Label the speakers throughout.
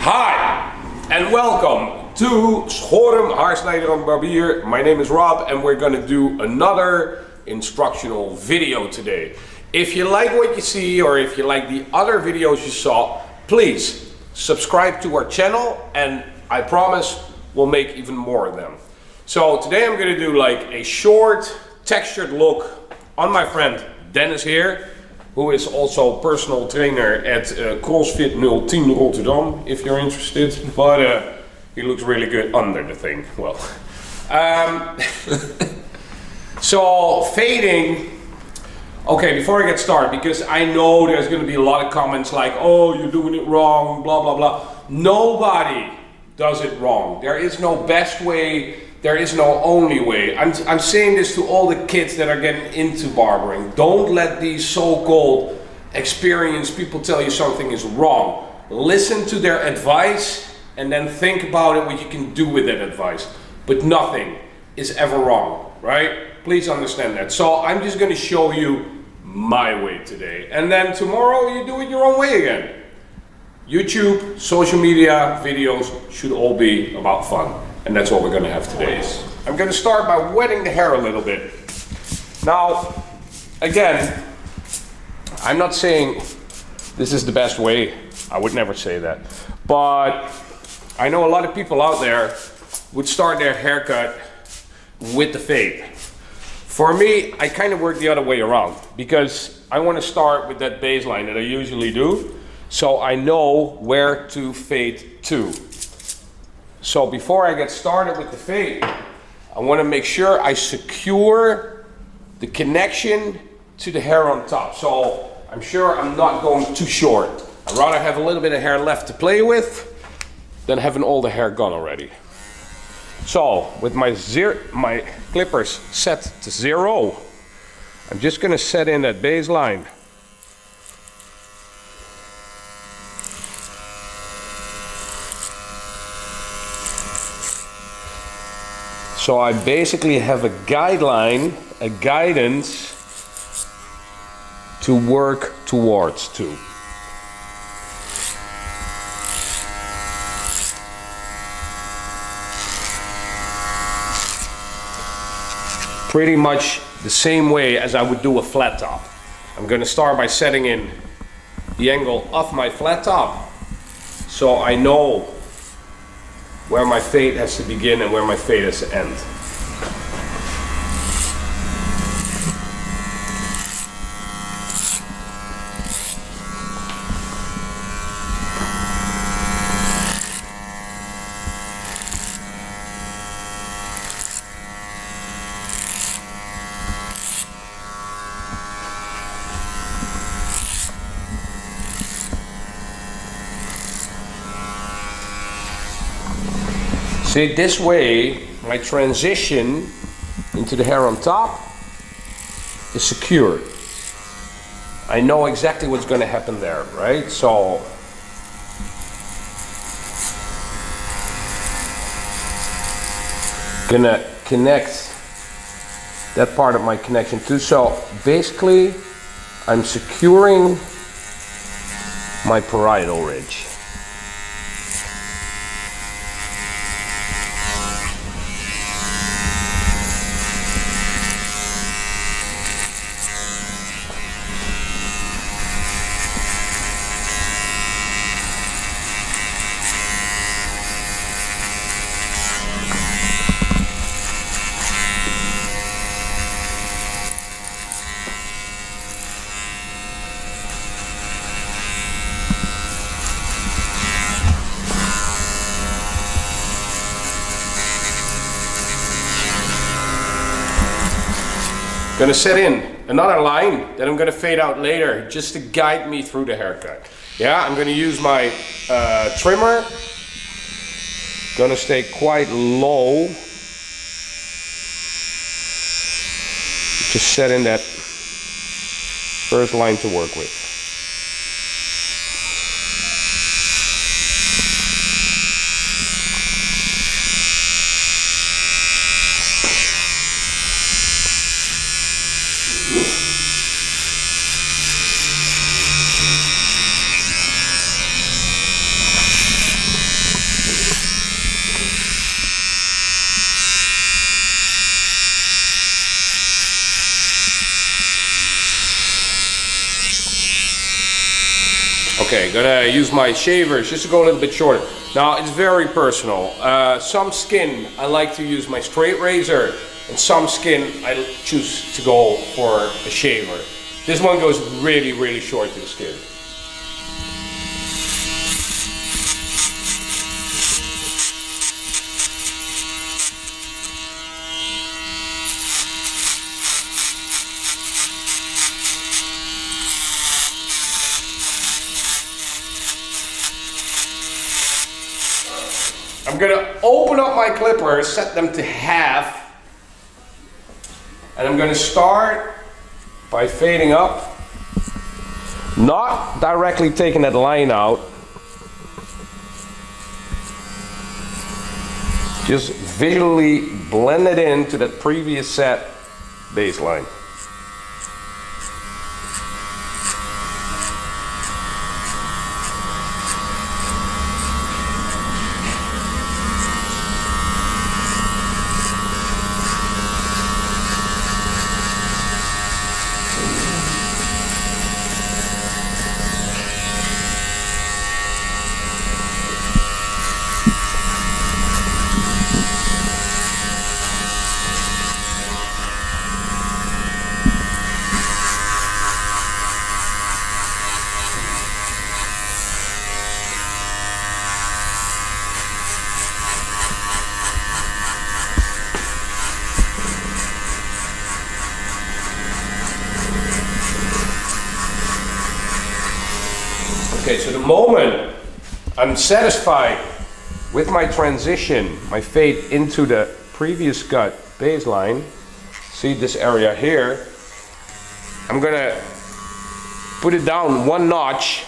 Speaker 1: Hi and welcome to Schorem, Haarsnijder en Barbier. My name is Rob and we're going to do another instructional video today. If you like what you see or if you like the other videos you saw, please subscribe to our channel and I promise we'll make even more of them. So today I'm going to do like a short textured look on my friend Dennis here, who is also personal trainer at CrossFit 010 Rotterdam, if you're interested, but he looks really good under the thing. Well, so fading. Okay, before I get started, because I know there's going to be a lot of comments like, oh, you're doing it wrong, blah, blah, blah. Nobody does it wrong. There is no best way. There is no only way. I'm saying this to all the kids that are getting into barbering. Don't let these so-called experienced people tell you something is wrong. Listen to their advice and then think about it, what you can do with that advice. But nothing is ever wrong, right? Please understand that. So I'm just going to show you my way today. And then tomorrow you do it your own way again. YouTube, social media, videos should all be about fun. And that's what we're going to have today. I'm going to start by wetting the hair a little bit. Now, again, I'm not saying this is the best way. I would never say that. But I know a lot of people out there would start their haircut with the fade. For me, I kind of work the other way around because I want to start with that baseline that I usually do, so I know where to fade to. So before I get started with the fade, I want to make sure I secure the connection to the hair on top. So I'm sure I'm not going too short. I'd rather have a little bit of hair left to play with than having all the hair gone already. So with my clippers set to 0, I'm just going to set in that baseline. So I basically have a guideline, a guidance to work towards too. Pretty much the same way as I would do a flat top. I'm going to start by setting in the angle of my flat top, so I know where my fade has to begin and where my fade has to end. See, this way, my transition into the hair on top is secured. I know exactly what's going to happen there, right? So, gonna connect that part of my connection too. So basically, I'm securing my parietal ridge. Gonna set in another line that I'm gonna fade out later just to guide me through the haircut. Yeah, I'm gonna use my trimmer. Gonna stay quite low. Just set in that first line to work with. Gonna use my shavers just to go a little bit shorter. Now it's very personal. Some skin I like to use my straight razor, and some skin I choose to go for a shaver. This one goes really, really short to the skin. I'm gonna open up my clippers, set them to half, and I'm gonna start by fading up, not directly taking that line out, just visually blend it into that previous set baseline. Okay, so the moment I'm satisfied with my transition, my fade into the previous cut baseline, see this area here, I'm gonna put it down one notch,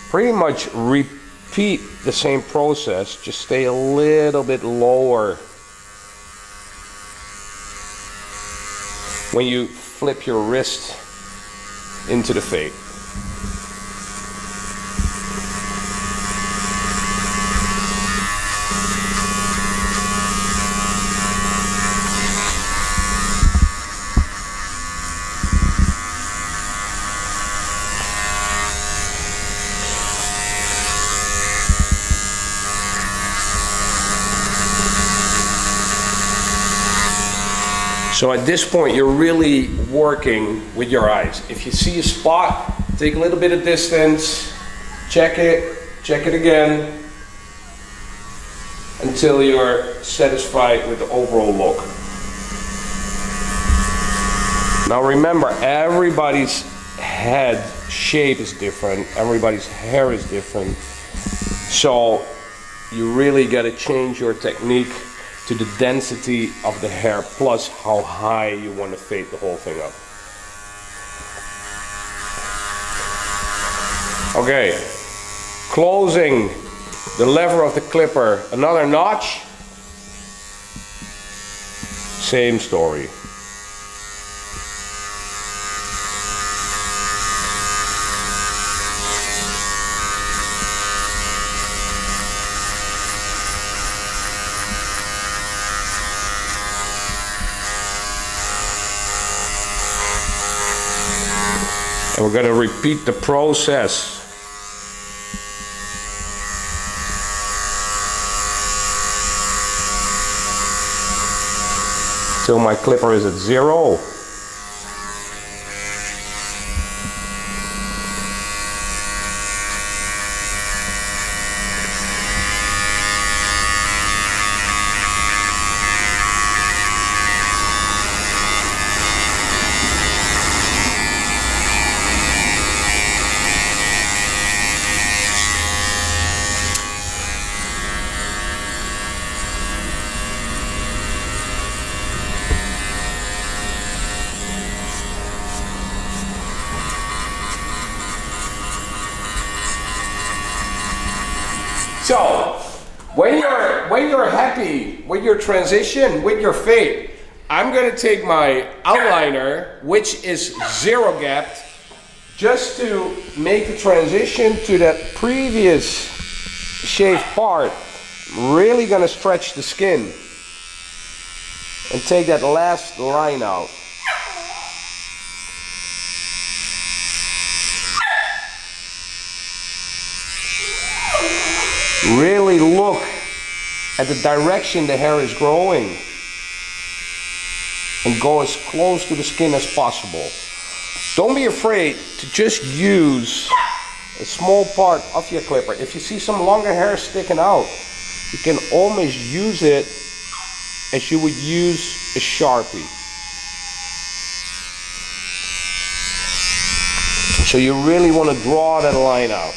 Speaker 1: pretty much repeat the same process, just stay a little bit lower when you flip your wrist into the fade. So at this point, you're really working with your eyes. If you see a spot, take a little bit of distance, check it again, until you're satisfied with the overall look. Now remember, everybody's head shape is different, everybody's hair is different, so you really got to change your technique to the density of the hair plus how high you want to fade the whole thing up. Okay, closing the lever of the clipper another notch, same story. And we're going to repeat the process. Till my clipper is at 0. So, when you're happy with your transition, with your fade, I'm going to take my outliner, which is 0 gapped, just to make the transition to that previous shaved part. Really going to stretch the skin and take that last line out. Really look at the direction the hair is growing and go as close to the skin as possible. Don't be afraid to just use a small part of your clipper. If you see some longer hair sticking out, you can almost use it as you would use a Sharpie. So you really want to draw that line out.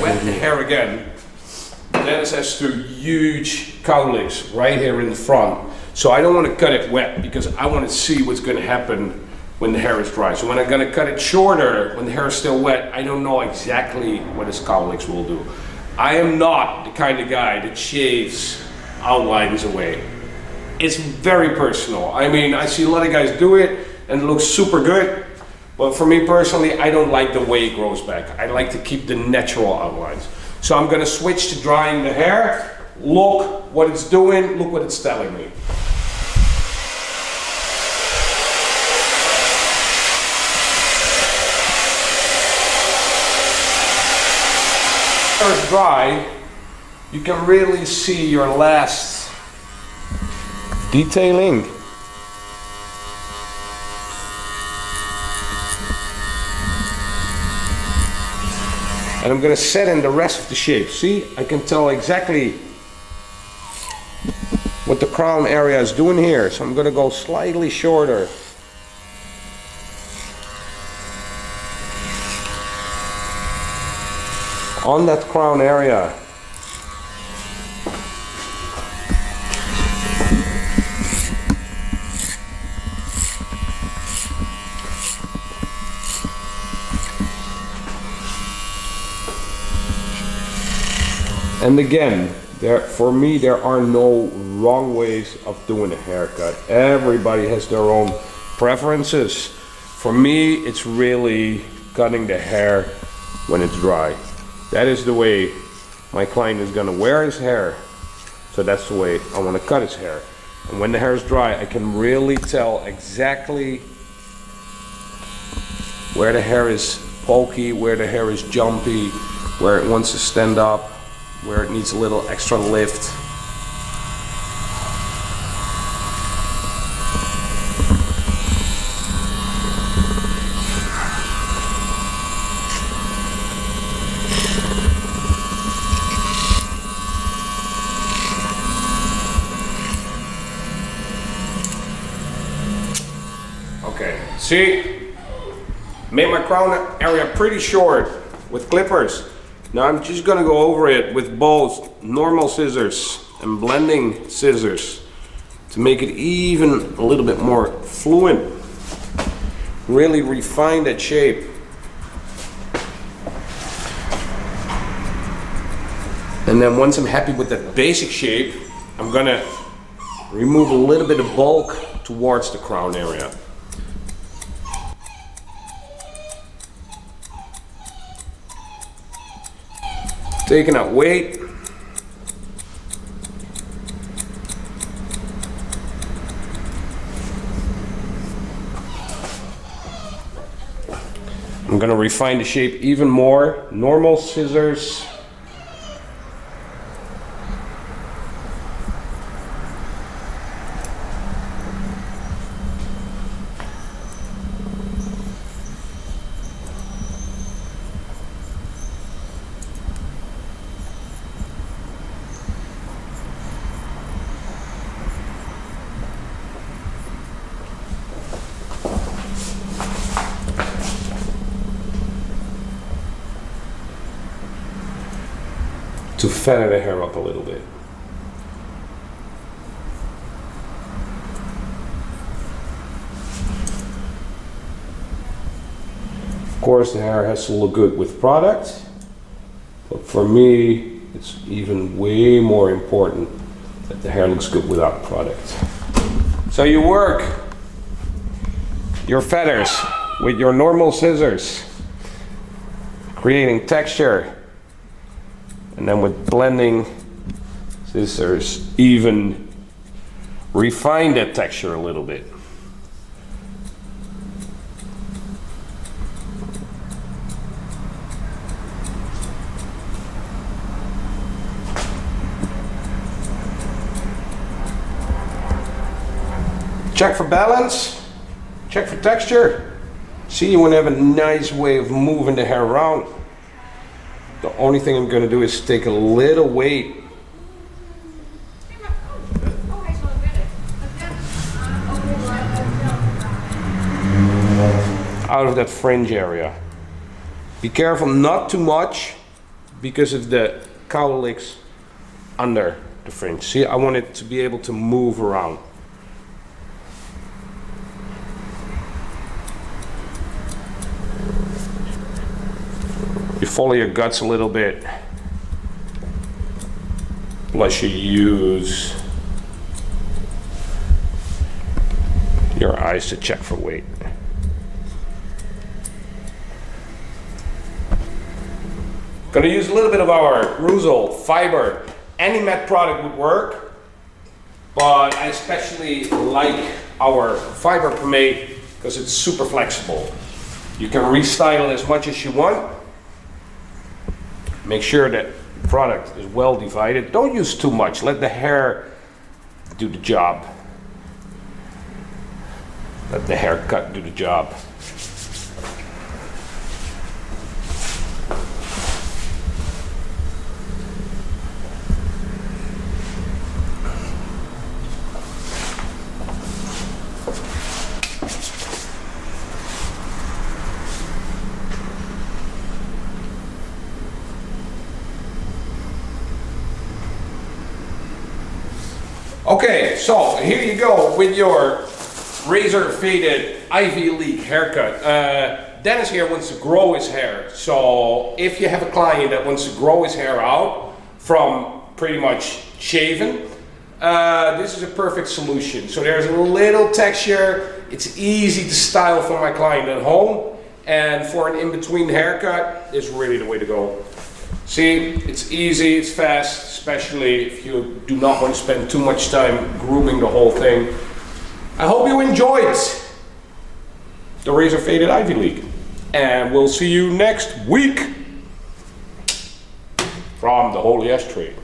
Speaker 1: Wet the hair again. Dennis has two huge cowlicks right here in the front. So I don't want to cut it wet because I want to see what's going to happen when the hair is dry. So when I'm going to cut it shorter, when the hair is still wet, I don't know exactly what his cowlicks will do. I am not the kind of guy that shaves outlines away. It's very personal. I mean, I see a lot of guys do it and it looks super good. But for me personally, I don't like the way it grows back. I like to keep the natural outlines. So I'm going to switch to drying the hair. Look what it's doing, look what it's telling me. When it's dry, you can really see your last detailing. And I'm going to set in the rest of the shape. See, I can tell exactly what the crown area is doing here. So I'm going to go slightly shorter. On that crown area. And again, for me, there are no wrong ways of doing a haircut. Everybody has their own preferences. For me, it's really cutting the hair when it's dry. That is the way my client is gonna wear his hair. So that's the way I wanna cut his hair. And when the hair is dry, I can really tell exactly where the hair is pokey, where the hair is jumpy, where it wants to stand up, where it needs a little extra lift. Okay, see, made my crown area pretty short with clippers. Now I'm just gonna go over it with both normal scissors and blending scissors to make it even a little bit more fluent. Really refine that shape. And then once I'm happy with that basic shape, I'm gonna remove a little bit of bulk towards the crown area. Taking out weight. I'm going to refine the shape even more. Normal scissors. To feather the hair up a little bit. Of course, the hair has to look good with product, but for me, it's even way more important that the hair looks good without product. So you work your feathers with your normal scissors, creating texture And then with blending scissors, even refine that texture a little bit. Check for balance, check for texture. See, you want to have a nice way of moving the hair around. The only thing I'm going to do is take a little weight out of that fringe area. Be careful not too much because of the cowlicks under the fringe. See, I want it to be able to move around. You follow your guts a little bit, plus you use your eyes to check for weight. Gonna use a little bit of our Reuzel fiber. Any matte product would work, but I especially like our fiber pomade because it's super flexible. You can restyle as much as you want. Make sure that the product is well divided. Don't use too much. Let the hair do the job. Let the haircut do the job. Okay, so here you go with your razor faded Ivy League haircut. Dennis here wants to grow his hair. So if you have a client that wants to grow his hair out from pretty much shaven, this is a perfect solution. So there's a little texture. It's easy to style for my client at home. And for an in-between haircut, is really the way to go. See, it's easy, it's fast, especially if you do not want to spend too much time grooming the whole thing. I hope you enjoyed the razor faded Ivy League. And we'll see you next week from the Holy Ashtray.